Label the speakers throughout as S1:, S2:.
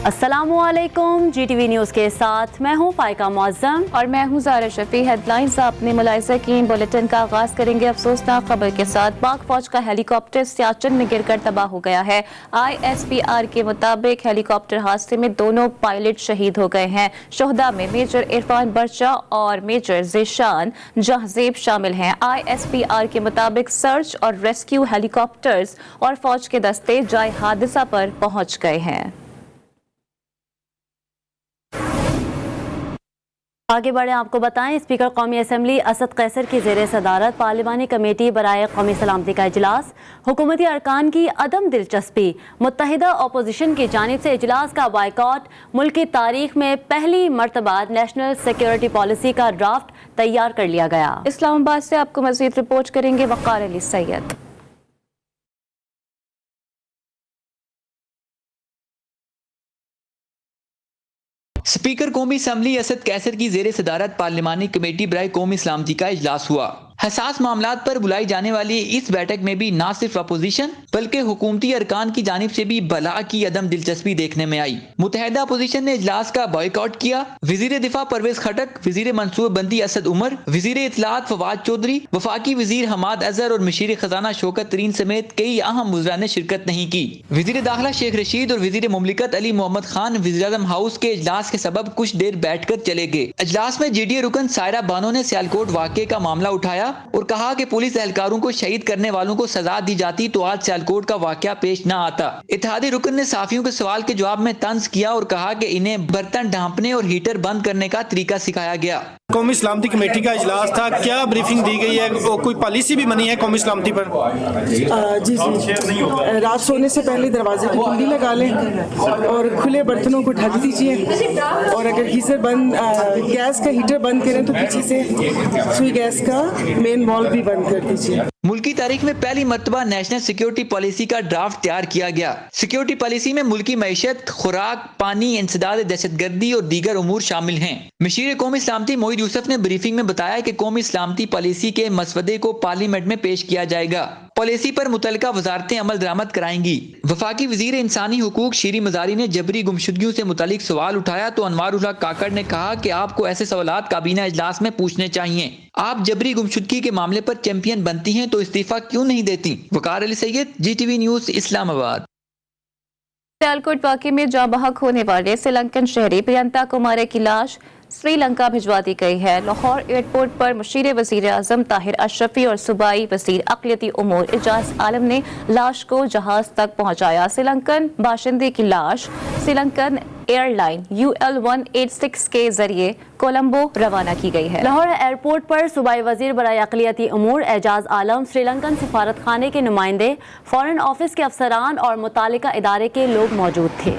S1: अस्सलामुअलैकुम, GTV news के साथ मैं हूँ फाइका मुअज़्ज़म
S2: और मैं हूँ ज़ारा शफी। हेडलाइंस अपने मुलाहिज़ा की बुलेटिन का आगाज़ करेंगे अफसोसनाक खबर के साथ। पाक फौज का हेलीकॉप्टर सियाचिन में गिरकर तबाह हो गया है। ISPR के मुताबिक हेलीकॉप्टर हादसे में दोनों पायलट शहीद हो गए हैं। शोहदा में मेजर इरफान बर्चा और मेजर ज़ीशान जहज़ेब शामिल हैं। ISPR के मुताबिक सर्च और रेस्क्यू हेलीकॉप्टर्स और फौज के दस्ते जाए हादसा पर पहुँच गए हैं।
S1: आगे बढ़े आपको बताएं, स्पीकर कौमी असम्बली असद कैसर की ज़ेर सदारत पार्लिमानी कमेटी बराए कौमी सलामती का इजलास। हुकूमती अरकान की अदम दिलचस्पी, मुत्तहिदा अपोजिशन की जानिब से इजलास का बायकॉट। मुल्क की तारीख में पहली मरतबा नेशनल सिक्योरिटी पॉलिसी का ड्राफ्ट तैयार कर लिया गया।
S2: इस्लामाबाद से आपको मज़ीद रिपोर्ट करेंगे वक़ार अली सैयद।
S3: स्पीकर कौमी असम्बली असद कैसर की जेर सदारत पार्लिमानी कमेटी बराए कौमी सलामती का इजलास हुआ। हसास मामलात पर बुलाई जाने वाली इस बैठक में भी न सिर्फ अपोजिशन बल्कि हुकूमती अरकान की जानिब से भी बला की अदम दिलचस्पी देखने में आई। मुत्तहिदा अपोजिशन ने इजलास का बॉयकॉट किया। वजीर दिफा परवेज खटक, वजीर मनसूबबंदी असद उमर, वजीर इतलात फवाद चौधरी, वफाकी वजीर हमाद अजहर और मशीर खजाना शौकत तरीन समेत कई अहम वज़रा ने शिरकत नहीं की। वजीर दाखिला शेख रशीद और वजीर मुमलिकत अली मोहम्मद खान वज़ीर-ए-आज़म हाउस के इजलास के सबब कुछ देर बैठकर चले गए। इजलास में JDA रुकन सायरा बानो ने सियालकोट वाक़े का मामला उठाया और कहा कि पुलिस एहलकारों को शहीद करने वालों को सजा दी जाती तो आज सियालकोट का वाकया पेश न आता। इत्तेहादी रुकन ने साफियों के सवाल के जवाब में तंज किया और कहा कि इन्हें बर्तन ढांपने और हीटर बंद करने का तरीका सिखाया गया।
S4: कौमी सलामती कमेटी का इजलास था, क्या ब्रीफिंग दी गई है? कोई पॉलिसी भी बनी है कौमी सलामती पर?
S5: जी रात सोने से पहले दरवाजे की कुंडी लगा लें और खुले बर्तनों को ढक दीजिए और अगर गीजर बंद गैस का हीटर बंद करें तो पीछे से सुई गैस का मेन वॉल्व भी बंद कर दीजिए।
S3: मुल्की तारीख में पहली मरतबा नेशनल सिक्योरिटी पॉलिसी का ड्राफ्ट तैयार किया गया। सिक्योरिटी पॉलिसी में मुल्की मईशत, खुराक, पानी, इंसदाद दहशतगर्दी और दीगर उमूर शामिल हैं। मशीर कौमी सलामती मोहिद यूसुफ ने ब्रीफिंग में बताया कि कौमी सलामती पॉलिसी के मसवदे को पार्लियामेंट में पेश किया जाएगा। पॉलिसी पर मुतल्लिका वजारतें अमल दरामद कराएंगी। वफाकी वजीर इंसानी हुकूक शीरी मजारी ने जबरी गुमशुदगियों से मुतालिक सवाल उठाया तो अनवार उल हक काकड़ ने कहा कि आपको ऐसे सवालात काबीना इजलास में पूछने चाहिए। आप जबरी गुमशुदगी के मामले पर चैंपियन बनती हैं तो इस्तीफा क्यों नहीं देती? वकार अली सैयद, GTV न्यूज़, इस्लामाबाद।
S2: सियालकोट वाक़े में जाँ बहक होने वाले श्रीलंकन शहरी प्रियंका कुमारी की लाश श्रीलंका भिजवा दी गई है। लाहौर एयरपोर्ट पर मुशीर वज़ीर आज़म ताहिर अशरफी और सूबाई वज़ीर अक़लियती उमूर एजाज आलम ने लाश को जहाज तक पहुंचाया। श्रीलंकन बाशिंदे की लाश श्रीलंकन एयरलाइन UL-186 के जरिए कोलंबो रवाना की गई है।
S1: लाहौर एयरपोर्ट पर सूबाई वजीर बराए अक़लियती उमूर एजाज आलम, श्रीलंकन सिफारत खाने के नुमाइंदे, फॉरेन ऑफिस के अफसरान और मुतालिका इदारे के लोग मौजूद थे।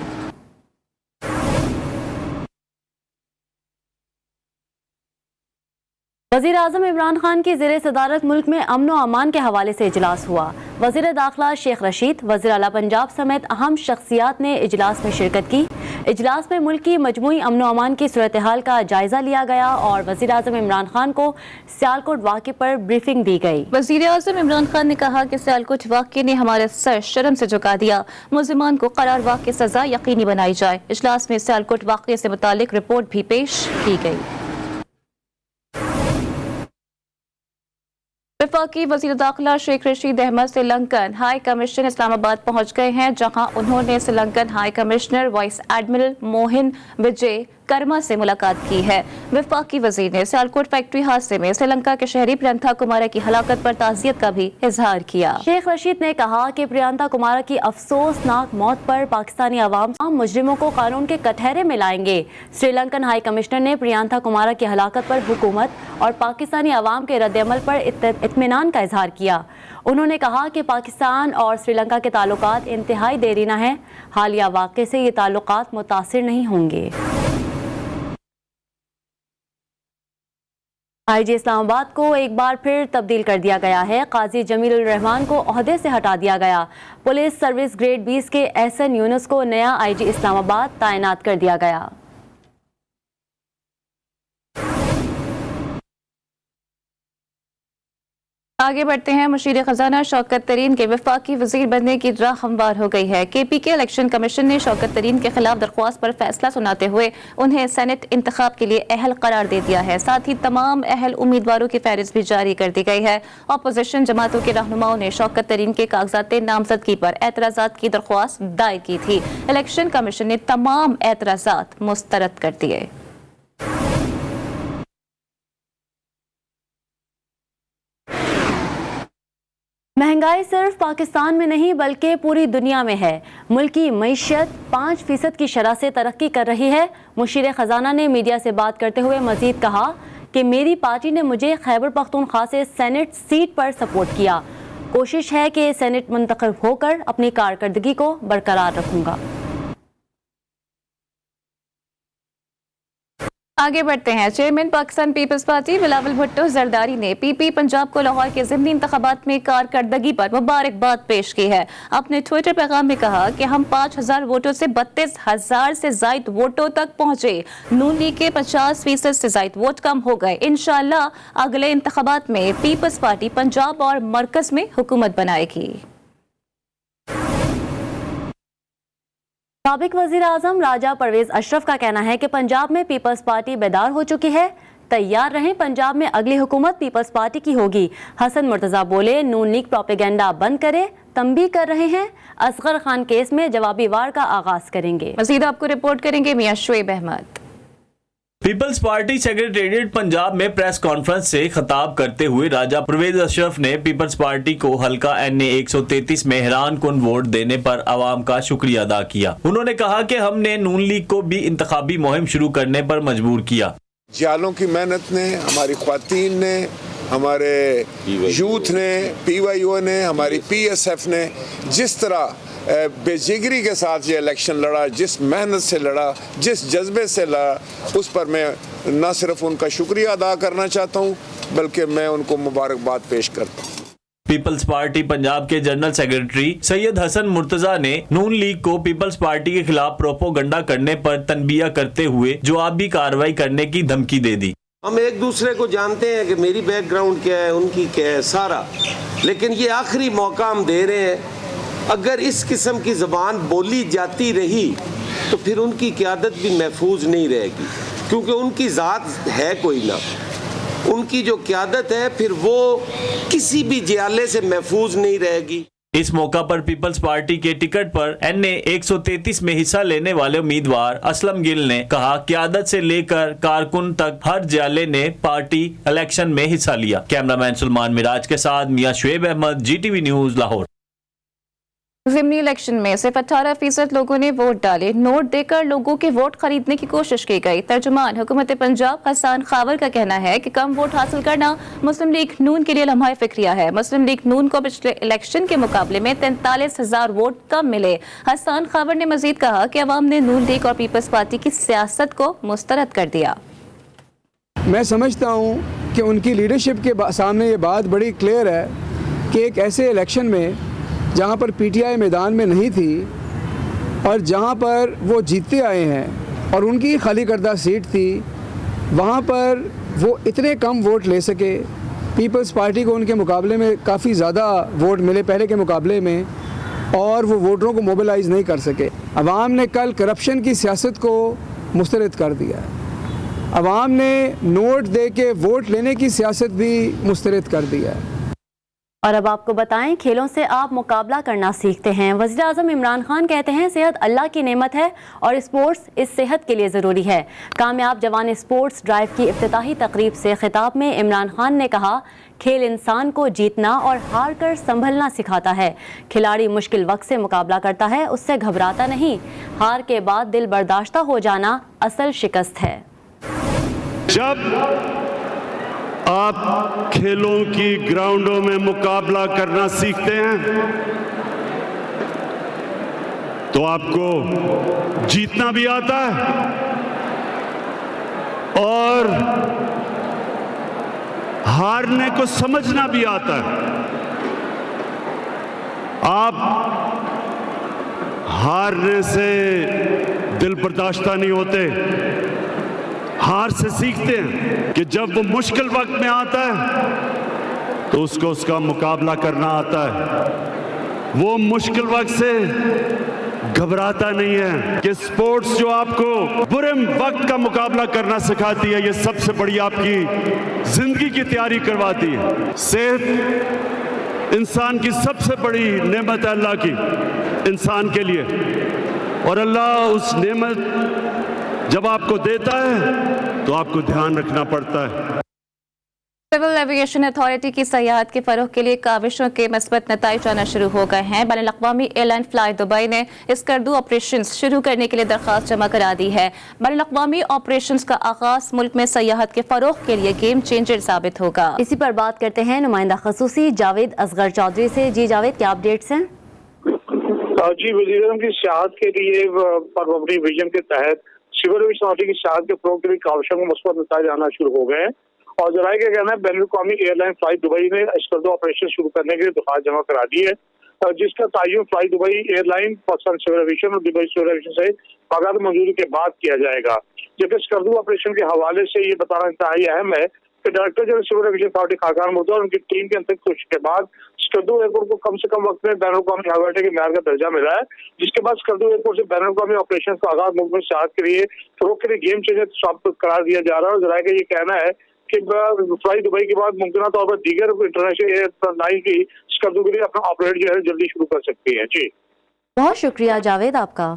S1: वज़ीर आज़म इमरान खान की ज़ेर सदारत मुल्क में अमन व अमान के हवाले से इजलास हुआ। वज़ीर दाखिला शेख रशीद, वज़ीर आला पंजाब समेत अहम शख्सियात ने इजलास में शिरकत की। इजलास में मुल्क की मजमूई अमन व अमान की सूरत हाल का जायजा लिया गया और वज़ीर आज़म इमरान खान को सियालकोट वाक़े पर ब्रीफिंग दी गई।
S2: वज़ीर आज़म इमरान खान ने कहा कि सियालकोट वाक़े ने हमारे सर शर्म से झुका दिया। मुल्ज़िमान को करार वाक़े सजा यकीनी बनाई जाए। इजलास में सियालकोट वाक़े से मुतालिक रिपोर्ट भी पेश की गई। वफाकी वज़ीर दाखिला शेख रशीद अहमद श्रीलंकन हाई कमिश्नर इस्लामाबाद पहुंच गए हैं, जहां उन्होंने Sri Lankan high commissioner vice admiral मोहिन विजय कर्मा से मुलाकात की है। वफाकी वजीर ने सियालकोट फैक्ट्री हादसे में श्रीलंका के शहरी प्रियंका कुमारी की हलाकत पर ताज़ियत का भी इजहार किया।
S1: शेख रशीद ने कहा कि प्रियंका कुमारी की अफसोसनाक मौत पर पाकिस्तानी अवाम मुजरिमों को कानून के कटहरे में लाएंगे। श्रीलंकन हाई कमिश्नर ने प्रियंका कुमारी की हलाकत पर हुकूमत और पाकिस्तानी अवाम के रद्द-ए-अमल पर इत्मीनान का इजहार किया। उन्होंने कहा कि पाकिस्तान और श्रीलंका के ताल्लुकात इंतहाई देरीना हैं। हालिया वाक़े से ये ताल्लुकात मुतासिर नहीं होंगे। IG इस्लामाबाद को एक बार फिर तब्दील कर दिया गया है। काजी जमील उल रहमान को ओहदे से हटा दिया गया। पुलिस सर्विस ग्रेड 20 के एहसन यूनुस को नया IG इस्लामाबाद तैनात कर दिया गया।
S2: आगे बढ़ते हैं। मुशीर खजाना शौकत तरीन के वफाकी वजीर बनने की राह हमवार हो गई है। KPK इलेक्शन कमीशन ने शौकत तरीन के खिलाफ दरख्वास्त पर फैसला सुनाते हुए उन्हें सेनेट इंतखाब के लिए अहल करार दे दिया है। साथ ही तमाम अहल उम्मीदवारों की फहरिस्त भी जारी कर दी गई है। अपोजिशन जमातों के रहनुमाओं ने शौकत तरीन के कागजात नामजदगी पर एतराज़ात की दरख्वास्त दायर की थी। इलेक्शन कमीशन ने तमाम एतराज़ात मुस्तरद कर दिए।
S1: महंगाई सिर्फ पाकिस्तान में नहीं बल्कि पूरी दुनिया में है। मुल्क की मईशत 5% की शरह से तरक्की कर रही है। मुशीर खजाना ने मीडिया से बात करते हुए मजीद कहा कि मेरी पार्टी ने मुझे खैबर पख्तूनख्वा से सेनेट सीट पर सपोर्ट किया। कोशिश है कि सेनेट मुंतखब होकर अपनी कारकर्दगी को बरकरार रखूंगा।
S2: आगे बढ़ते हैं। Chairman Pakistan Peoples Party Bilawal Bhutto Zardari ने PP पंजाब को लाहौर के ज़िमनी इंतखाबात में कारकर्दगी पर मुबारकबाद पेश की है। अपने ट्विटर पैगाम में कहा कि हम 5000 वोटों से 32,000 से ज़ायद वोटों तक पहुंचे। नून लीग के 50% से ज़ायद वोट कम हो गए। इंशाअल्लाह अगले इंतखाबात में पीपल्स पार्टी पंजाब और मरकज में हुकूमत बनाएगी।
S1: साबिक वज़ीर आज़म राजा परवेज अशरफ का कहना है कि पंजाब में पीपल्स पार्टी बेदार हो चुकी है। तैयार रहें, पंजाब में अगली हुकूमत पीपल्स पार्टी की होगी। हसन मुर्तज़ा बोले, नून लीग प्रोपेगेंडा बंद करे, तंबीह कर रहे हैं। असगर खान केस में जवाबी वार का आगाज करेंगे।
S2: मज़ीद आपको रिपोर्ट करेंगे Mian Shoaib Ahmed.
S6: Peoples party secretariat Punjab में प्रेस कॉन्फ्रेंस से खिताब करते हुए राजा परवेज अशरफ ने पीपल्स पार्टी को हल्का NA 133 में हैरान कुन वोट देने पर आवाम का शुक्रिया अदा किया। उन्होंने कहा कि हमने नून लीग को भी इंतखाबी मुहिम शुरू करने पर मजबूर किया।
S7: जालों की मेहनत ने, हमारी ख्वातीन ने, हमारे यूथ ने, PYO ने, हमारी PSF ने जिस तरह बेजिगरी के साथ ये इलेक्शन लड़ा, जिस मेहनत से लड़ा, जिस जज्बे से लड़ा, उस पर मैं न सिर्फ उनका शुक्रिया अदा करना चाहता हूँ बल्कि मैं उनको मुबारकबाद पेश करता हूँ।
S6: पीपल्स पार्टी पंजाब के जनरल सेक्रेटरी सैयद हसन मुर्तजा ने नून लीग को पीपल्स पार्टी के खिलाफ प्रोपोगंडा करने पर तनबिया करते हुए जवाबी कार्रवाई करने की धमकी दे दी।
S8: हम एक दूसरे को जानते हैं कि मेरी बैकग्राउंड क्या है, उनकी क्या है, सारा, लेकिन ये आखिरी मौका हम दे रहे हैं। अगर इस किस्म की ज़बान बोली जाती रही तो फिर उनकी क़यादत भी महफूज नहीं रहेगी, क्योंकि उनकी ज़ात है कोई ना। उनकी जो क़यादत है फिर वो किसी भी जियाले से महफूज नहीं रहेगी।
S6: इस मौका पर पीपल्स पार्टी के टिकट पर NA 133 में हिस्सा लेने वाले उम्मीदवार असलम गिल ने कहा, क़यादत से लेकर कारकुन तक हर जियाले ने पार्टी इलेक्शन में हिस्सा लिया। कैमरामैन सुलेमान मिराज के साथ मियां शुएब अहमद, GTV न्यूज़, लाहौर।
S2: ज़िमनी इलेक्शन में सिर्फ 18% लोगों ने वोट डाले। नोट देकर लोगों के वोट खरीदने की कोशिश की गई। तर्जुमान हुकूमत पंजाब हसन खावर का कहना है कि कम वोट हासिल करना मुस्लिम लीग नून के लिए लम्हा फिक्रिया है। मुस्लिम लीग नून को पिछले इलेक्शन के मुकाबले में 43,000 वोट कम मिले। हसन खावर ने मजीद कहा कि अवाम ने नून लीग और पीपल्स पार्टी की सियासत को मुस्तरद कर दिया।
S9: मैं समझता हूँ कि उनकी लीडरशिप के सामने ये बात बड़ी क्लियर है कि एक ऐसे इलेक्शन में जहाँ पर PTI मैदान में नहीं थी और जहाँ पर वो जीतते आए हैं और उनकी खाली करदा सीट थी, वहाँ पर वो इतने कम वोट ले सके। पीपल्स पार्टी को उनके मुकाबले में काफ़ी ज़्यादा वोट मिले पहले के मुकाबले में, और वो वोटरों को मोबिलाइज़ नहीं कर सके। अवाम ने कल करप्शन की सियासत को मुस्तरद कर दिया। अवाम ने नोट दे के वोट लेने की सियासत भी मुस्तरद कर दिया।
S1: और अब आपको बताएं, खेलों से आप मुकाबला करना सीखते हैं। वज़ीर आज़म इमरान खान कहते हैं, सेहत अल्लाह की नेमत है और स्पोर्ट्स इस सेहत के लिए ज़रूरी है। कामयाब जवान स्पोर्ट्स ड्राइव की इफ्तिताही तकरीब से खिताब में इमरान खान ने कहा, खेल इंसान को जीतना और हार कर संभलना सिखाता है। खिलाड़ी मुश्किल वक्त से मुकाबला करता है, उससे घबराता नहीं। हार के बाद दिल बर्दाश्ता हो जाना असल शिकस्त है।
S10: जब आप खेलों की ग्राउंडों में मुकाबला करना सीखते हैं तो आपको जीतना भी आता है और हारने को समझना भी आता है। आप हारने से दिल बर्दाश्ता नहीं होते, हार से सीखते हैं कि जब वो मुश्किल वक्त में आता है तो उसको उसका मुकाबला करना आता है। वो मुश्किल वक्त से घबराता नहीं है कि स्पोर्ट्स जो आपको बुरे वक्त का मुकाबला करना सिखाती है, ये सबसे बड़ी आपकी जिंदगी की तैयारी करवाती है। सेहत इंसान की सबसे बड़ी नेमत है अल्लाह की इंसान के लिए, और अल्लाह उस नेमत जब आपको देता है तो आपको ध्यान रखना पड़ता है।
S2: सिविल एविएशन अथॉरिटी की सयाहत के फरोग के लिए काविशों के मस्बत नताइज आना शुरू हो गए हैं। बैनुल-अक़वामी एयरलाइन फ्लाई दुबई ने स्कर्दू ऑपरेशन शुरू करने के लिए दरख्वास्त जमा करा दी है। बैनुल-अक़वामी ऑपरेशन का आगाज मुल्क में सयाहत के फरोग के लिए गेम चेंजर साबित होगा।
S1: इसी पर बात करते हैं नुमाइंदा खसूसी जावेद असगर चौधरी से। जी जावेद, क्या अपडेट्स हैं?
S11: जी, वज़ीर-ए-आज़म की सियाहत के लिए अपनी विजन के तहत सिविल एविएशन अथॉरिटी की सियाहत के फरोग के लिए काविशों को मस्बत नताइज आना शुरू हो गए हैं। और जराये का कहना है बैनुल-अक़वामी एयरलाइन फ्लाई दुबई ने स्कर्दू ऑपरेशन शुरू करने के लिए दरख्वास्त जमा करा दी है, जिसका तयन fly Dubai airline, Pakistan civil aviation और दुबई सिविल एविएशन से बाकायदा मंजूरी के बाद किया जाएगा। जबकि स्कर्दू ऑपरेशन के हवाले से ये बताना इंतहाई अहम है कि director general civil aviation authority Khaqan Murtaza और उनकी टीम के अंतरिक्ष कोशिश के बाद स्कर्दू एयरपोर्ट को कम से कम वक्त में बैनुल-अक़वामी हवाई अड्डे के मेयार का दर्जा मिला है, जिसके बाद स्कर्दू एयरपोर्ट से बैनुल-अक़वामी ऑपरेशन का आगाज मुल्क में सियाहत के लिए फरोग के लिए गेम चेंजर साबित करार दिया जा रहा है। और जराये का ये कहना है कि फ्लाई दुबई के बाद मुमकिन तौर पर दीगर इंटरनेशनल एयरलाइन भी स्कर्दू के लिए अपना ऑपरेट जो है जल्दी शुरू कर सकती है। जी,
S1: बहुत शुक्रिया जावेद आपका।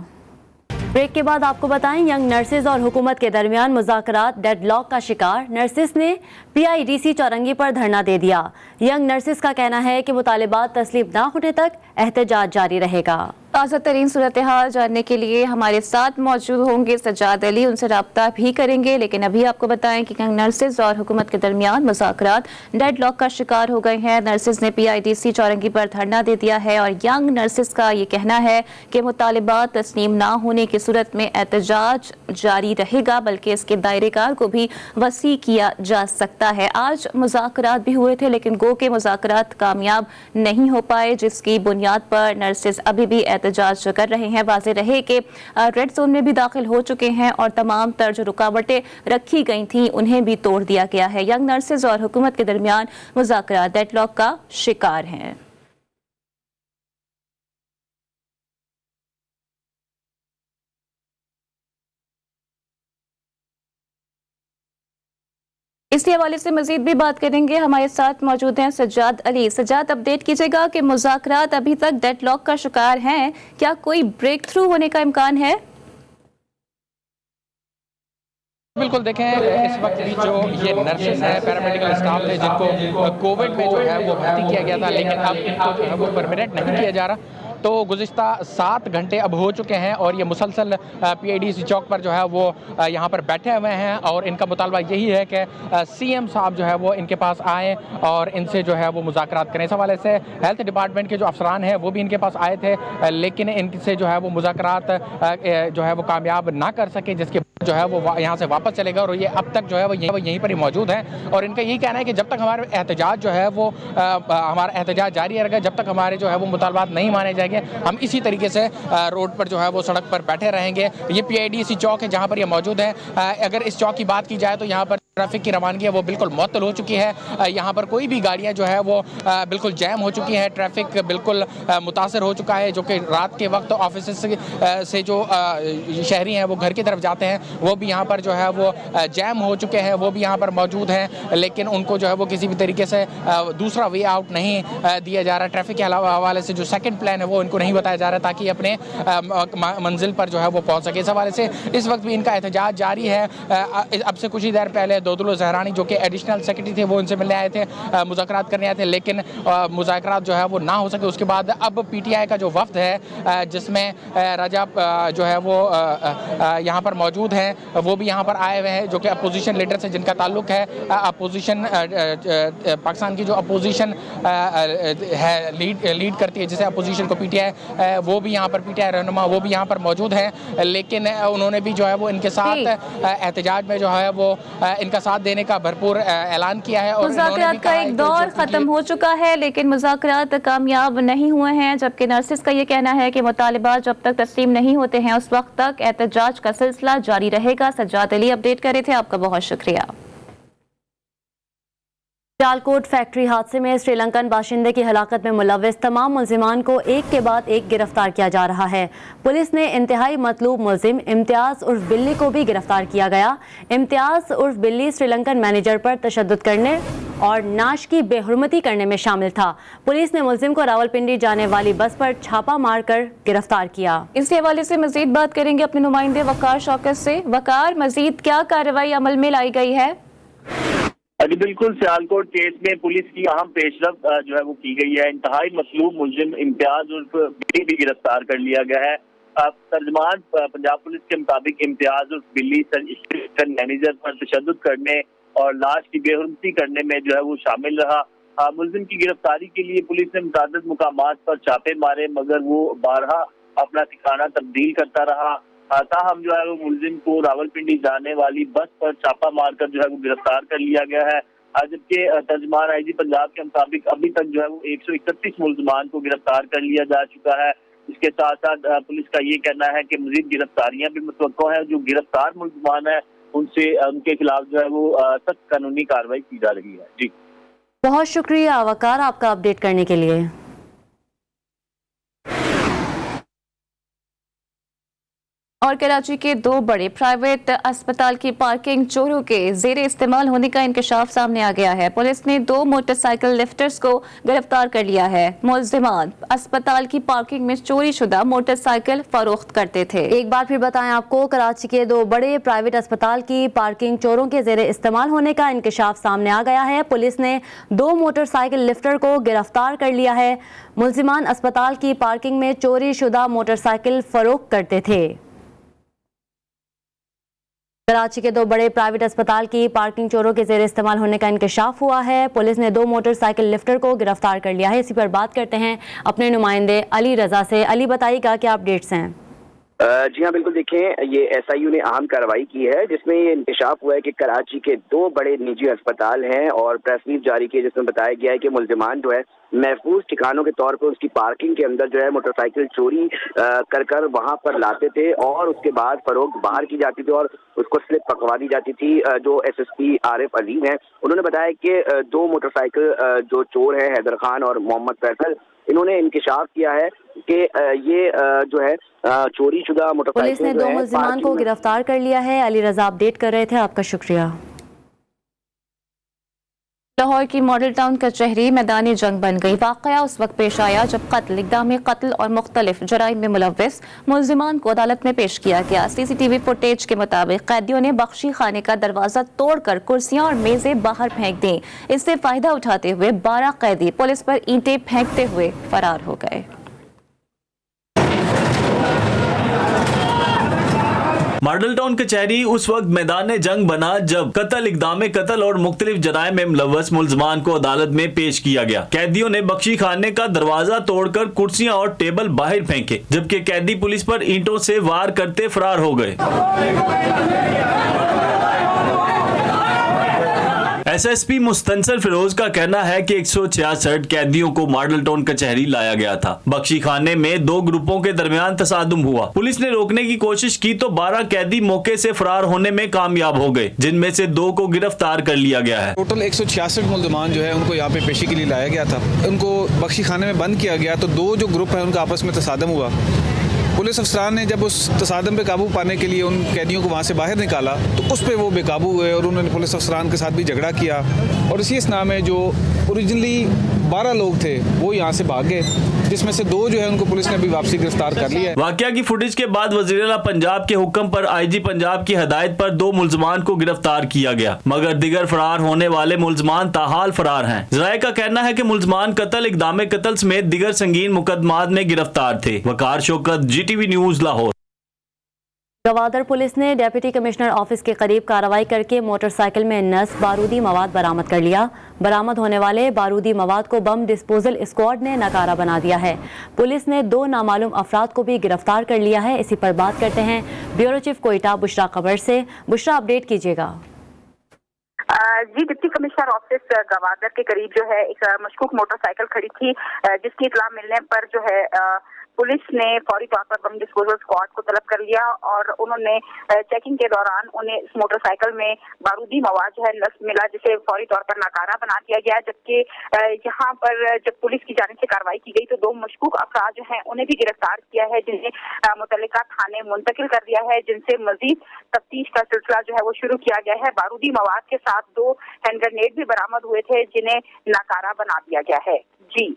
S1: ब्रेक के बाद आपको बताएं, यंग नर्सेज और हुकूमत के दरमियान मुज़ाकरात डेडलॉक का शिकार। नर्सेज ने PIDC चौरंगी पर धरना दे दिया। यंग नर्सेज का कहना है कि मुतालिबात तस्लीम ना होने तक एहतजाज जारी रहेगा।
S2: ताज़ा तरीन सूरत हाल जानने के लिए हमारे साथ मौजूद होंगे सज्जाद अली, उनसे रब्ता भी करेंगे। लेकिन अभी आपको बताएं कि यंग नर्सेज और हुकूमत के दरमियान मुज़ाकरात डेडलॉक का शिकार हो गए हैं। नर्सेज ने PIDC चौरंगी पर धरना दे दिया है और यंग नर्सेज का ये कहना है कि मुतालिबात तस्लीम ना होने की सूरत में एहतजाज जारी रहेगा, बल्कि इसके दायरेकार को भी वसी किया जा सकता है। आज मुज़ाकरात भी हुए थे, लेकिन गो के मुज़ाकरात कामयाब नहीं हो पाए, जिसकी बुनियाद पर नर्सेज अभी भी एहतजाज कर रहे हैं। वाज़ेह रहे कि रेड जोन में भी दाखिल हो चुके हैं और तमाम तर जो रुकावटें रखी गई थी उन्हें भी तोड़ दिया गया है। यंग नर्सेज और हुकूमत के दरमियान मुज़ाकरात डेडलॉक का शिकार हैं। इसी हवाले से मजीद भी बात करेंगे। हमारे साथ मौजूद हैं सज्जाद अली। सज्जाद, अपडेट कीजिएगा कि मुज़ाकरात अभी तक डेडलॉक का शिकार हैं, क्या कोई ब्रेक थ्रू होने का इम्कान है?
S12: बिल्कुल, देखें इस वक्त भी जो ये नर्सेस हैं, पैरामेडिकल स्टाफ है, जिनको कोविड में जो है वो भर्ती किया गया था, लेकिन अब इनको जो है वो परमानेंट नहीं किया जा रहा। तो गुज़िश्ता 7 घंटे अब हो चुके हैं और ये मुसलसल PIDC चौक पर जो है वो यहाँ पर बैठे हुए हैं और इनका मुतालबा यही है कि CM साहब जो है वो इनके पास आएँ और इनसे जो है वो मुज़ाकरात करें। इस हवाले से हेल्थ डिपार्टमेंट के जो अफसरान हैं वो भी इनके पास आए थे, लेकिन इनसे जो है वो मुज़ाकरात जो है वो कामयाब ना कर सके, जिसके जो है वो यहाँ से वापस चलेगा और ये अब तक जो है वो यहीं पर ही मौजूद हैं। और इनका यही कहना है कि जब तक हमारे एहतजाज जो है वो हमारा एहतजाज जारी रहेगा, जब तक हमारे जो है वो मुतालबात नहीं माने जाएंगे, हम इसी तरीके से रोड पर जो है वो सड़क पर बैठे रहेंगे। ये PIDC चौक है जहाँ पर ये मौजूद है। अगर इस चौक की बात की जाए तो यहाँ पर ट्रैफिक की रवानगी है वो बिल्कुल मुअत्तल हो चुकी है। यहाँ पर कोई भी गाड़ियाँ जो है वो बिल्कुल जैम हो चुकी हैं, ट्रैफिक बिल्कुल मुतासर हो चुका है, जो कि रात के वक्त ऑफिस से जो शहरी हैं वो घर की तरफ जाते हैं वो भी यहाँ पर जो है वो जैम हो चुके हैं, वो भी यहाँ पर मौजूद हैं, लेकिन उनको जो है वो किसी भी तरीके से दूसरा वे आउट नहीं दिया जा रहा। ट्रैफिक के हवाले से जो सेकंड प्लान है वो इनको नहीं बताया जा रहा ताकि अपने मंजिल पर जो है वो पहुँच सके। इस हवाले से इस वक्त भी इनका एहतजाज जारी है। अब से कुछ ही देर पहले दोदुल ज़हरानी जो कि एडिशनल सेक्रेटरी थे वो इनसे मिलने आए थे, मुज़ाकरात करने आए थे, लेकिन मुज़ाकरात जो है वो ना हो सके। उसके बाद अब PTI का जो वफ्द है जिसमें राजा जो है वो यहाँ पर मौजूद हैं, वो भी यहाँ पर आए हुए हैं, जो कि अपोजिशन लीडर से जिनका ताल्लुक है। अपोजिशन पाकिस्तान की जो अपोजिशन है लीड करती है, जिसे अपोजिशन को PTI, वो भी यहाँ पर PTI रहनुमा वो भी यहाँ पर मौजूद हैं, लेकिन उन्होंने भी जो है वो इनके साथ एहतजाज में जो है वो इनका साथ देने का भरपूर ऐलान किया है। और
S2: मुज़ाकरात का एक दौर खत्म हो चुका है, लेकिन मुज़ाकरात कामयाब नहीं हुए हैं, जबकि नर्सिस का ये कहना है कि मुतालिबात जब तक तस्लीम नहीं होते हैं उस वक्त तक एहतजाज का सिलसिला जारी रहेगा। सज्जाद अली अपडेट कर रहे थे, आपका बहुत शुक्रिया।
S1: सियालकोट फैक्ट्री हादसे में श्रीलंकन बाशिंदे की हलाकत में मुलव्विस तमाम मुल्जिमान को एक के बाद एक गिरफ्तार किया जा रहा है। पुलिस ने इंतहाई मतलूब मुल्जिम इम्तियाज उर्फ बिल्ली को भी गिरफ्तार किया गया। इम्तियाज उर्फ बिल्ली श्रीलंकन मैनेजर पर तशद्दुद करने और नाश की बेहुरमती करने में शामिल था। पुलिस ने मुल्जिम को रावलपिंडी जाने वाली बस पर छापा मारकर गिरफ्तार किया।
S2: इस हवाले से मजीद बात करेंगे अपने नुमाइंदे वकार शौकत से। वकार, मजीद क्या कार्रवाई अमल में लाई गई है?
S13: जी बिल्कुल, सियालकोट केस में पुलिस की अहम पेशरफ जो है वो की गई है। इंतहाई मतलूब मुलजिम इम्तियाज उर्फ बिल्ली भी गिरफ्तार कर लिया गया है। तर्जमान पंजाब पुलिस के मुताबिक इम्तियाज उर्फ बिल्ली मैनेजर पर तशद्दुद करने और लाश की बेहुरमती करने में जो है वो शामिल रहा। मुलजिम की गिरफ्तारी के लिए पुलिस ने मुतादिद मुकामात पर छापे मारे, मगर वो बारहा अपना ठिकाना तब्दील करता रहा। ताहम जो है वो मुलजिम को रावलपिंडी जाने वाली बस पर छापा मारकर जो है वो गिरफ्तार कर लिया गया है। जबकि तर्जमान आईजी पंजाब के मुताबिक अभी तक जो है वो 131 मुलजमान को गिरफ्तार कर लिया जा चुका है। इसके साथ साथ पुलिस का ये कहना है कि मजीद गिरफ्तारियां भी मुतवक्को है। जो गिरफ्तार मुलजमान है उनसे उनके खिलाफ जो है वो सख्त कानूनी कार्रवाई की जा रही है। जी
S1: बहुत शुक्रिया वकार आपका अपडेट करने के लिए।
S2: और कराची के दो बड़े प्राइवेट अस्पताल की पार्किंग चोरों के जेरे इस्तेमाल होने का इंकशाफ सामने आ गया है। पुलिस ने दो मोटरसाइकिल लिफ्टर्स को गिरफ्तार कर लिया है। मुल्जिमान अस्पताल की पार्किंग में चोरी शुदा मोटरसाइकिल फरोख्त करते थे।
S1: एक बार फिर बताएं आपको, कराची के दो बड़े प्राइवेट अस्पताल की पार्किंग चोरों के जेरे इस्तेमाल होने का इंकशाफ सामने आ गया है। पुलिस ने दो मोटरसाइकिल लिफ्टर को गिरफ्तार कर लिया है। मुल्जिमान अस्पताल की पार्किंग में चोरी शुदा मोटरसाइकिल फरोख्त करते थे। कराची के दो बड़े प्राइवेट अस्पताल की पार्किंग चोरों के जेर इस्तेमाल होने का इंकशाफ हुआ है। पुलिस ने दो मोटरसाइकिल लिफ्टर को गिरफ्तार कर लिया है। इसी पर बात करते हैं अपने नुमाइंदे अली रजा से। अली, बताइएगा क्या अपडेट्स हैं?
S14: जी हाँ बिल्कुल, देखें ये SIU ने अहम कार्रवाई की है जिसमें ये इंकशाफ हुआ है कि कराची के दो बड़े निजी अस्पताल हैं और प्रेस रिलीज जारी की जिसमें बताया गया है कि मुल्जिमान जो है महफूज ठिकानों के तौर पर उसकी पार्किंग के अंदर जो है मोटरसाइकिल चोरी कर वहां पर लाते थे और उसके बाद फरोख्त बाहर की जाती थी और उसको स्लिप पकवा दी जाती थी। जो SSP आरिफ अलीम है उन्होंने बताया कि दो मोटरसाइकिल जो चोर हैं हैदर खान और मोहम्मद फैसल, इन्होंने इंकशाफ किया है कि ये जो है चोरी शुदा मोटरसाइकिल
S1: पुलिस ने दो मुल्जिमान को गिरफ्तार कर लिया है। अली रजा अपडेट कर रहे थे, आपका शुक्रिया।
S2: लाहौर की मॉडल टाउन कचहरी मैदानी जंग बन गई। वाकया उस वक्त पेश आया जब कत्ल, इक़दाम कत्ल और मुख्तलिफ जराइम में मुलव्विस मुल्जिमान को अदालत में पेश किया गया। CCTV फुटेज के मुताबिक कैदियों ने बख्शी खाने का दरवाजा तोड़कर कुर्सियां और मेजें बाहर फेंक दी। इससे फायदा उठाते हुए 12 कैदी पुलिस पर ईंटें फेंकते हुए फरार हो गए।
S6: मॉडल टाउन कचहरी उस वक्त मैदान जंग बना जब कत्ल, इक़दाम कत्ल और मुख्तलिफ जराइम में मुलव्वस मुल्ज़मान को अदालत में पेश किया गया। कैदियों ने बख्शी खाने का दरवाजा तोड़कर कुर्सियां और टेबल बाहर फेंके, जबकि कैदी पुलिस पर ईंटों से वार करते फरार हो गए। SSP मुस्तनसर फिरोज का कहना है कि 166 कैदियों को मॉडल टाउन कचहरी लाया गया था। बख्शी खाने में दो ग्रुपों के दरमियान तसादुम हुआ। पुलिस ने रोकने की कोशिश की तो 12 कैदी मौके से फरार होने में कामयाब हो गए, जिनमें से 2 को गिरफ्तार कर लिया गया है।
S15: टोटल 166 मुल्ज़मान जो है उनको यहाँ पे पेशी के लिए लाया गया था। उनको बख्शी खाने में बंद किया गया तो दो जो ग्रुप है उनका आपस में तसादम हुआ। पुलिस अफसरान ने जब उस तसादम पे काबू पाने के लिए उन कैदियों को वहाँ से बाहर निकाला तो उस पे वो बेकाबू हुए और उन्होंने पुलिस अफसरान के साथ भी झगड़ा किया और इसी इसना में जो ओरिजिनली 12 लोग थे वो यहाँ से भाग गए, जिसमें से 2 जो है उनको पुलिस ने अभी वापसी गिरफ्तार कर लिया है।
S6: वाकया की फुटेज के बाद वज़ीर आला पंजाब के हुक्म पर IG पंजाब की हदायत पर 2 मुल्ज़मान को गिरफ्तार किया गया, मगर दिगर फरार होने वाले मुल्ज़मान ताहाल फरार हैं। ज़राए का कहना है कि मुल्ज़मान कत्ल, इक़दाम कत्ल समेत दिगर संगीन मुकदमात में गिरफ्तार थे। Waqar Shaukat, GTV news, Lahore.
S1: Gwadar police ने डिप्टी कमिश्नर ऑफिस के करीब कार्रवाई करके मोटरसाइकिल में नस बारूदी मवाद बरामद कर लिया। बरामद होने वाले बारूदी मवाद को बम डिस्पोजल स्क्वाड ने नकारा बना दिया है। पुलिस ने 2 नामालूम अफराद को भी गिरफ्तार कर लिया है। इसी पर बात करते हैं ब्यूरो चीफ कोयटा बुशरा खबर से। बुशरा, अपडेट कीजिएगा।
S16: जी, डिप्टी कमिश्नर ऑफिस गवादर के करीब जो है एक मशकूक मोटरसाइकिल खड़ी थी, जिसकी इत्तला मिलने पर जो है पुलिस ने फौरी तौर पर बम डिस्पोजल स्क्वाड को तलब कर लिया और उन्होंने चेकिंग के दौरान उन्हें इस मोटरसाइकिल में बारूदी मवाद जो है नस्ब मिला, जिसे फौरी तौर पर नाकारा बना दिया गया। जबकि यहाँ पर जब पुलिस की जानिब से कार्रवाई की गई तो 2 मशकूक अफराद जो हैं उन्हें भी गिरफ्तार किया है, जिन्हें मुतल्लिका थाने मुंतकिल कर दिया है, जिनसे मजीद तफ्तीश का सिलसिला जो है वो शुरू किया गया है। बारूदी मवाद के साथ 2 हैंड ग्रेनेड भी बरामद हुए थे, जिन्हें नाकारा बना दिया गया है। जी,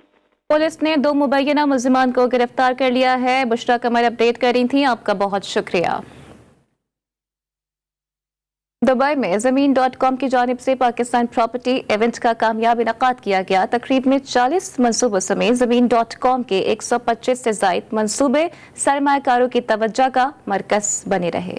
S2: पुलिस ने 2 मुबैना मुल्जिमान को गिरफ्तार कर लिया है। बुशरा कमर अपडेट कर रही थी, आपका बहुत शुक्रिया। दुबई में ज़मीन.com की जानिब से पाकिस्तान प्रॉपर्टी इवेंट का कामयाब इनकाद किया गया। तकरीब में 40 मंसूबों समेत ज़मीन.com के 125 से ज़ायद मंसूबे सरमायाकारों की तवज्जो का मरकज़ बने रहे।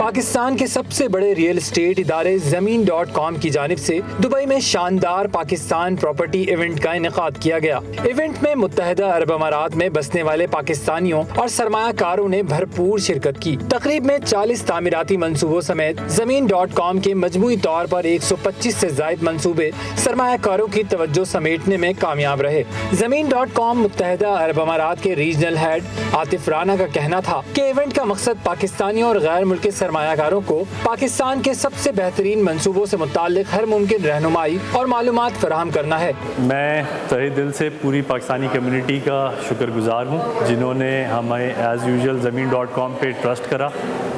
S17: पाकिस्तान के सबसे बड़े रियल एस्टेट इदारे ज़मीन.com की जानिब से दुबई में शानदार पाकिस्तान प्रॉपर्टी इवेंट का इनेकाद किया गया। इवेंट में मुत्तहदा अरब अमारात में बसने वाले पाकिस्तानियों और सरमायाकारों ने भरपूर शिरकत की। तकरीब में 40 तामीराती मंसूबों समेत ज़मीन.com के मजमूई तौर पर 125 से ज़ायद मंसूबे सरमायाकारों की तवज्जो समेटने में कामयाब रहे। ज़मीन.com मुत्तहदा अरब अमारात के रीजनल हेड आतिफ राना का कहना था कि इवेंट का मकसद पाकिस्तानियों और गैर मुल्की सरमायाकारों को पाकिस्तान के सबसे बेहतरीन मंसूबों से मुताल्लिक हर मुमकिन रहनुमाई और मालूमात फराहम करना है।
S18: मैं तहे दिल से पूरी पाकिस्तानी कम्युनिटी का शुक्रगुजार हूँ, जिन्होंने हमें एज़ यूजुअल ज़मीन.com पे ट्रस्ट करा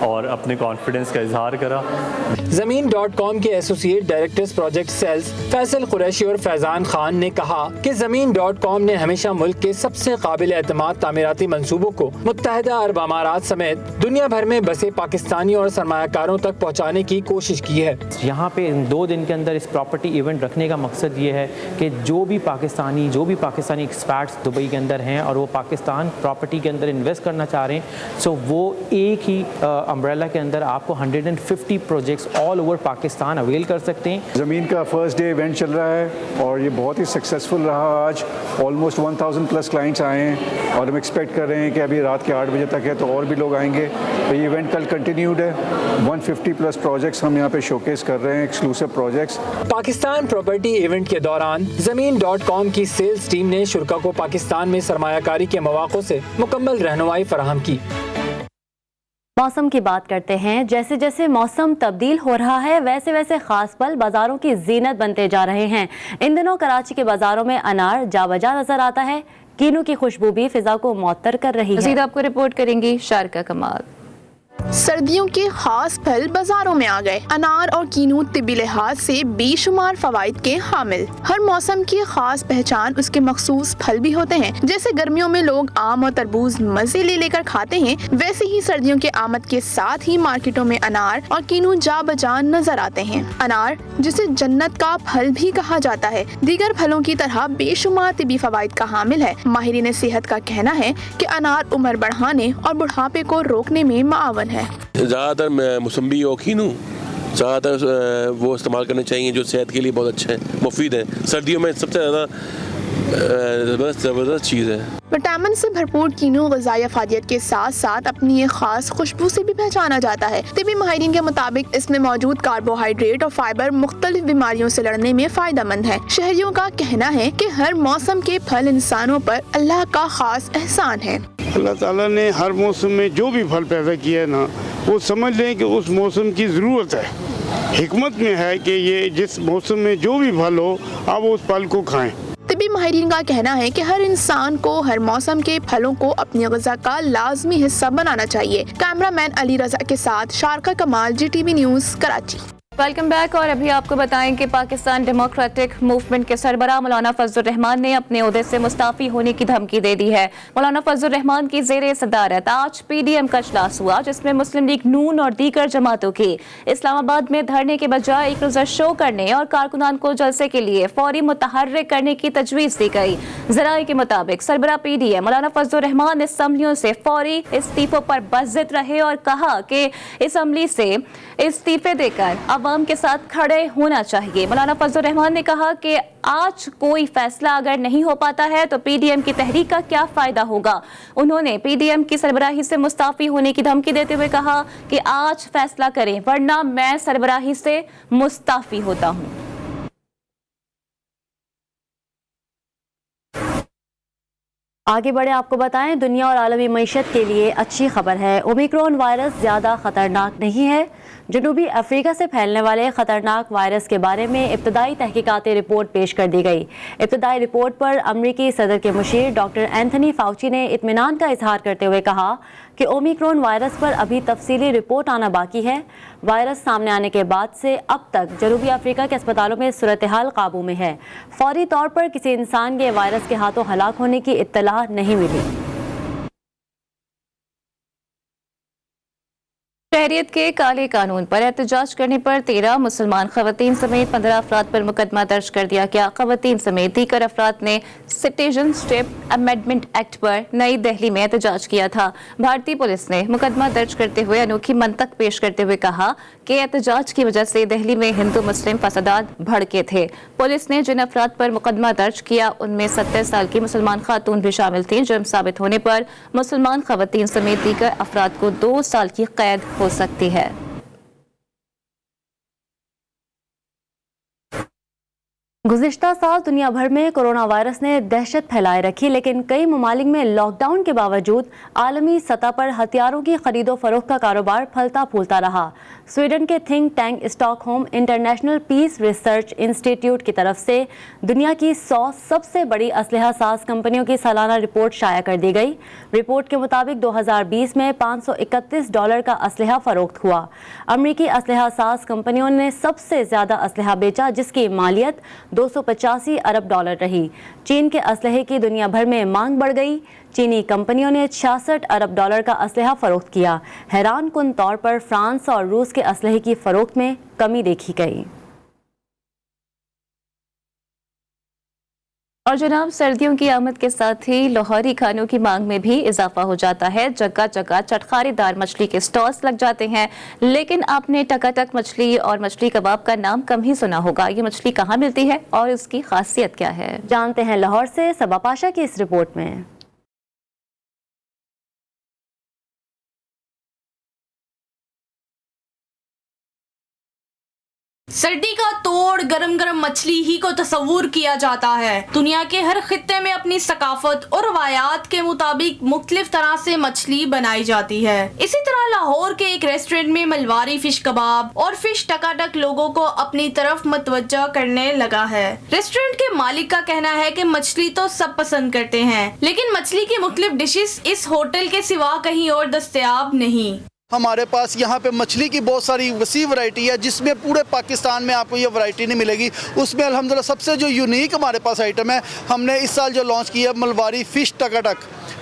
S18: और अपने कॉन्फिडेंस का इजहार करा।
S17: ज़मीन.com के associate directors project sales Faisal Qureshi और फैजान खान ने कहा कि ज़मीन.com ने हमेशा मुल्क के सबसे काबिल एतमाद तामीराती मंसूबों को मुत्तहदा अरब अमारात समेत दुनिया भर में बसे पाकिस्तानी और सरमायाकारों तक पहुँचाने की कोशिश की है।
S19: यहाँ पे इन 2 दिन के अंदर इस प्रॉपर्टी इवेंट रखने का मकसद ये है कि जो भी पाकिस्तानी एक्सपर्ट्स दुबई के अंदर हैं और वो पाकिस्तान प्रॉपर्टी के अंदर इन्वेस्ट करना चाह रहे हैं, सो वो एक ही अम्ब्रेला के अंदर आपको 150 projects all over Pakistan avail कर सकते हैं।
S20: ज़मीन का फर्स्ट डे इवेंट चल रहा है और ये बहुत ही सक्सेसफुल रहा। आज ऑलमोस्ट 1000 प्लस क्लाइंट्स आए हैं और हम एक्सपेक्ट कर रहे हैं कि अभी रात के 8 बजे तक है तो और भी लोग आएंगे। तो ये इवेंट कल कंटिन्यूड है। 150 प्लस प्रोजेक्ट्स हम यहाँ पे शोकेस कर रहे हैं, exclusive projects.
S17: Pakistan property event के दौरान ज़मीन.com की सेल्स टीम ने शुरका को पाकिस्तान में सरमायाकारी के मौक़ों से मुकम्मल रहनुमाई फराहम की।
S1: मौसम की बात करते हैं। जैसे जैसे मौसम तब्दील हो रहा है वैसे वैसे खास पल बाजारों की जीनत बनते जा रहे हैं। इन दिनों कराची के बाजारों में अनार जावजा नजर आता है। कीनू की खुशबू भी फिजा को मुअत्तर कर रही है।
S2: मज़ीद आपको रिपोर्ट करेंगी शारका कमाल।
S21: सर्दियों के खास फल बाजारों में आ गए। अनार और कीनू तिब्बी लिहाज से बेशुमार फवाइद के हामिल। हर मौसम की खास पहचान उसके मखसूस फल भी होते हैं। जैसे गर्मियों में लोग आम और तरबूज मजे ले लेकर खाते हैं, वैसे ही सर्दियों के आमद के साथ ही मार्केटों में अनार और कीनू जा बजान नजर आते हैं। अनार, जिसे जन्नत का फल भी कहा जाता है, दीगर फलों की तरह बेशुमार तिब्बी फवाइद का हामिल है। माहिरीन सेहत का कहना है कि अनार उम्र बढ़ाने और बुढ़ापे को रोकने में मुआवन है।
S22: ज़्यादातर मौसम्बी और कीनू ज़्यादातर वो इस्तेमाल करने चाहिए जो सेहत के लिए बहुत अच्छे हैं, मुफीद हैं। सर्दियों में सबसे ज़्यादा ज़बरदस्त चीज़ है।
S21: विटामिन से भरपूर कीनू ग़िज़ाई अफादियत के साथ साथ अपनी एक खास खुशबू से भी पहचाना जाता है। तिब्बी माहिरीन के मुताबिक इसमें मौजूद कार्बोहाइड्रेट और फाइबर मुख्तलिफ बीमारियों से लड़ने में फायदेमंद है। शहरियों का कहना है कि हर मौसम के फल इंसानों पर अल्लाह का खास एहसान है।
S23: अल्लाह ताला ने हर मौसम में जो भी फल पैदा किया है ना, वो समझ लें कि उस मौसम की ज़रूरत है। हिकमत में है कि ये जिस मौसम में जो भी फल हो आप उस फल को खाएं।
S21: तिब्बी माहिरीन का कहना है कि हर इंसान को हर मौसम के फलों को अपनी ग़िज़ा का लाजमी हिस्सा बनाना चाहिए। कैमरामैन अली रजा के साथ शारका कमाल, GTV news, Karachi.
S2: Welcome back. और अभी आपको बताएं कि पाकिस्तान डेमोक्रेटिक मूवमेंट के सरबराह मौलाना फजलुर रहमान ने अपने ओहदे से मुस्ताफ़ी होने की धमकी दे दी है। मौलाना फजलुर रहमान की ज़ेरे सदारत आज PDM का इजलास हुआ, जिसमें मुस्लिम लीग नून और दीगर जमातों की इस्लामाबाद में धरने के बजाय एक रोज़ा शो करने और कारकुनान को जलसे के लिए फौरी मुतहर्रिक करने की तजवीज़ दी गई। ज़राए के मुताबिक सरबराह PDM मौलाना फजलुर रहमान असम्बलियों से फौरी इस्तीफों पर बज़्ज़िद रहे और कहा कि असम्बली से इस्तीफे देकर आवाम के साथ खड़े होना चाहिए। मौलाना फजलुर रहमान ने कहा कि आज कोई फैसला अगर नहीं हो पाता है तो पीडीएम की तहरीक का क्या फायदा होगा। उन्होंने पीडीएम की सरबराही से मुस्ताफी होने की धमकी देते हुए कहा कि आज फैसला करें वरना मैं सरबराही से मुस्ताफी होता हूं।
S1: आगे बढ़े आपको बताएं, दुनिया और आलमी मईशत के लिए अच्छी खबर है। ओमिक्रॉन वायरस ज़्यादा ख़तरनाक नहीं है। जनूबी अफ्रीका से फैलने वाले ख़तरनाक वायरस के बारे में इब्तदाई तहकीकाती रिपोर्ट पेश कर दी गई। इब्तदाई रिपोर्ट पर अमरीकी सदर के मुशीर डॉक्टर एंथनी फाउची ने इत्मीनान का इजहार करते हुए कहा कि ओमिक्रॉन वायरस पर अभी तफसीली रिपोर्ट आना बाकी है। वायरस सामने आने के बाद से अब तक जनूबी अफ्रीका के अस्पतालों में सूरत हाल काबू में है। फौरी तौर पर किसी इंसान के वायरस के हाथों हलाक होने की इत्तला नहीं मिली।
S2: शहरियत के काले कानून पर एहतजाज करने पर 13 मुसलमान खवातीन समेत 15 अफराद पर मुकदमा दर्ज कर दिया गया। खवातीन समेत दीगर अफराद ने सिटीजनशिप अमेंडमेंट एक्ट पर नई दिल्ली में एहतजाज किया था। भारतीय पुलिस ने मुकदमा दर्ज करते हुए अनोखी मंतक पेश करते हुए कहा कि एहतजाज की वजह से दिल्ली में हिंदू मुस्लिम फसादात भड़के थे। पुलिस ने जिन अफराद पर मुकदमा दर्ज किया उनमें 70 साल की मुसलमान खातून भी शामिल थी। जुर्म साबित होने पर मुसलमान खवातीन समेत दीगर अफराद को 2 साल की कैद हो सकती है।
S1: गुज़िश्ता साल दुनिया भर में कोरोना वायरस ने दहशत फैलाए रखी, लेकिन कई ममालिक में लॉकडाउन के बावजूद आलमी सतह पर हथियारों की खरीदो फरोख्त का कारोबार फलता फूलता रहा। स्वीडन के think tank Stockholm International Peace Research Institute की तरफ से दुनिया की 100 सबसे बड़ी असलहा साज कंपनियों की सालाना रिपोर्ट शाया कर दी गई। रिपोर्ट के मुताबिक 2020 में $531 का असलहा फरोख्त हुआ। अमरीकी असलहा साज कंपनियों ने सबसे ज्यादा असलहा बेचा, जिसकी मालियत $285 अरब रही। चीन के असलहे की दुनिया भर में मांग बढ़ गई। चीनी कंपनियों ने $66 अरब का असलहा फरोख्त किया। हैरान कुन तौर पर फ्रांस और रूस के असलहे की फरोख्त में कमी देखी गई।
S2: और जनाब, सर्दियों की आमद के साथ ही लाहौरी खानों की मांग में भी इजाफा हो जाता है। जगह जगह चटखारेदार मछली के स्टॉल्स लग जाते हैं, लेकिन आपने टकाटक मछली और मछली कबाब का नाम कम ही सुना होगा। ये मछली कहाँ मिलती है और इसकी खासियत क्या है,
S1: जानते हैं लाहौर से सबा पाशा की इस रिपोर्ट में।
S3: सर्दी का तोड़ गरम गरम मछली ही को तस्वूर किया जाता है। दुनिया के हर खित्ते में अपनी सकाफत और रवायात के मुताबिक मुख्तलिफ तरह से मछली बनाई जाती है। इसी तरह लाहौर के एक रेस्टोरेंट में मलवारी फिश कबाब और फिश टकाटक लोगों को अपनी तरफ मतवज्जा करने लगा है। रेस्टोरेंट के मालिक का कहना है कि मछली तो सब पसंद करते हैं, लेकिन मछली की मुख्तलिफ डिशेस इस होटल के सिवा कहीं और दस्तयाब नहीं।
S4: हमारे पास यहाँ पे मछली की बहुत सारी वसी वैरायटी है, जिसमें पूरे पाकिस्तान में आपको ये वैरायटी नहीं मिलेगी। उसमें अल्हम्दुलिल्लाह सबसे जो यूनिक हमारे पास आइटम है, हमने इस साल जो लॉन्च किया मलवारी फ़िश टकाटक।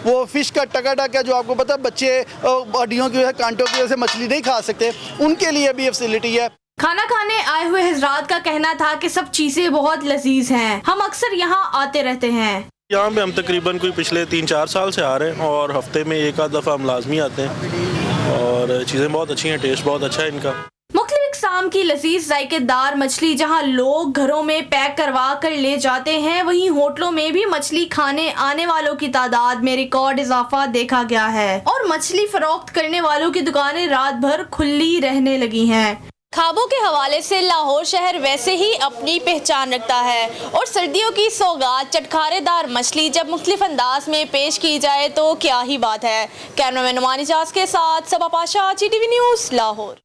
S4: वो फ़िश का टकाटक है जो आपको पता है बच्चे हड्डियों की वजह से, कांटों की वजह से मछली नहीं खा सकते, उनके लिए भी फैसिलिटी है।
S3: खाना खाने आए हुए हजरात का कहना था कि सब चीज़ें बहुत लजीज हैं, हम अक्सर यहाँ आते रहते हैं।
S5: यहाँ पे हम तकरीबन कोई पिछले 3-4 साल से आ रहे हैं और हफ्ते में एक आध दफ़ा हम लाजमी आते हैं और चीज़ें बहुत अच्छी हैं, टेस्ट बहुत अच्छा है इनका।
S3: मुख्तलिफ इक़साम की लजीज जायकेदार मछली जहाँ लोग घरों में पैक करवा कर ले जाते हैं, वहीं होटलों में भी मछली खाने आने वालों की तादाद में रिकॉर्ड इजाफा देखा गया है और मछली फरोख्त करने वालों की दुकानें रात भर खुली रहने लगी हैं। खाबों के हवाले से लाहौर शहर वैसे ही अपनी पहचान रखता है और सर्दियों की सौगात चटखारेदार मछली जब मुख्तलिफ अंदाज में पेश की जाए तो क्या ही बात है। कैमरामैन नुमान इजाज के साथ सबा पाशा, GTV न्यूज़, लाहौर।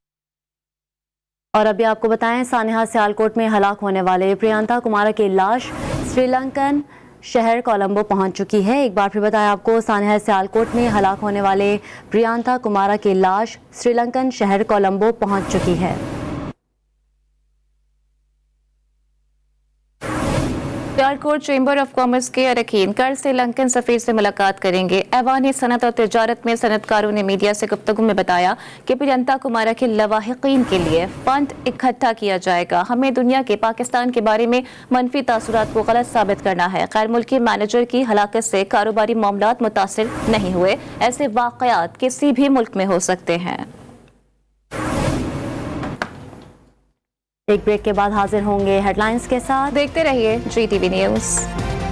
S1: और अभी आपको बताएं, सानिहा सियालकोट में हलाक होने वाले प्रियंका कुमारा की लाश श्रीलंकन शहर कोलंबो पहुंच चुकी है। एक बार फिर बताएं आपको, सानिहा सियालकोट में हलाक होने वाले प्रियंका कुमारा की लाश श्रीलंकन शहर कोलंबो पहुंच चुकी है।
S2: सियालकोट चैम्बर ऑफ कॉमर्स के अरकान कल श्रीलंकन सफीर से मुलाकात करेंगे। ऐवान सनत और तिजारत में सनतकारों ने मीडिया से गुफ्तगू में बताया कि प्रियंका कुमारा के लवाहिकीन के लिए फंड इकट्ठा किया जाएगा। हमें दुनिया के पाकिस्तान के बारे में मनफी तासुरात को गलत साबित करना है। गैर मुल्की मैनेजर की हलाकत से कारोबारी मामलात मुतासिर नहीं हुए। ऐसे वाक़यात किसी भी मुल्क में हो सकते हैं।
S1: एक ब्रेक के बाद हाजिर होंगे हेडलाइंस के साथ।
S2: देखते रहिए GTV न्यूज़।